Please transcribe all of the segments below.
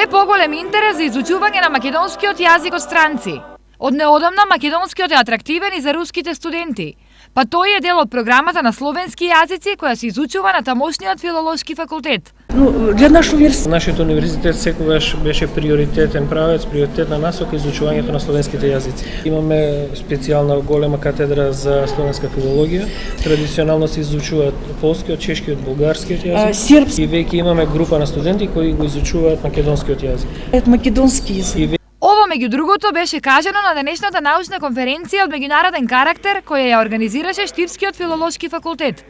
Се поголем интерес за изучување на македонскиот јазик од странци. Од неодамна македонскиот е атрактивен и за руските студенти, па тој е дел од програмата на словенски јазици која се изучува на тамошниот филолошки факултет. Нашиот универзитет секогаш беше приоритетен правец, приоритетна насока изучувањето на словенските јазици. Имаме специјална голема катедра за словенска филологија. Традиционално се изучуваат полскиот, чешкиот, бугарскиот јазик. И веќе имаме група на студенти кои го изучуваат македонскиот јазик. Македонски јазик. Ова, меѓу другото, беше кажано на денешната научна конференција од меѓународен карактер која ја организираше Штипскиот филолошки факултет.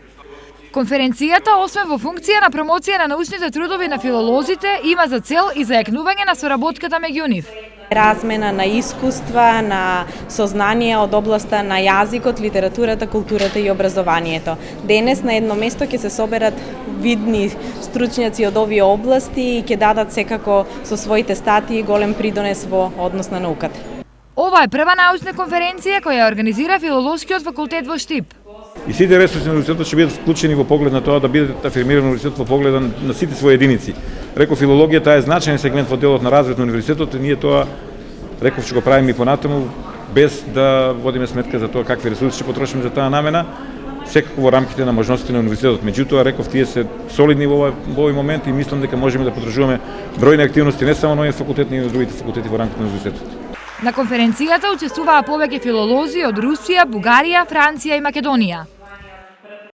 Конференцијата, освен во функција на промоција на научните трудови на филолозите, има за цел и зајакнување на соработката меѓу нив. Размена на искуства, на сознание од областа на јазикот, литературата, културата и образованието. Денес на едно место ќе се соберат видни стручњаци од овие области и ќе дадат секако со своите статии голем придонес во однос на науката. Ова е прва научна конференција која организира Филолошкиот факултет во Штип. И сите ресурси на универзитетот ќе бидат вклучени во поглед на тоа да биде афирмиран универзитетот во поглед на сите своји единици. Реков, филологијата е значаен сегмент во делот на развојот на универзитетот и ние тоа, реков, ќе го правиме и понатаму без да водиме сметка за тоа какви ресурси ќе потрошиме за таа намена, секако во рамките на можностите на универзитетот. Меѓутоа, реков, тие се солидни во овој момент и мислам дека можеме да подржуваме бројни активности не само на овој факултет, но и на другите факултети во рамките на универзитетот. На конференцијата учествуваа повеќе филолози од Русија, Бугарија, Франција и Македонија.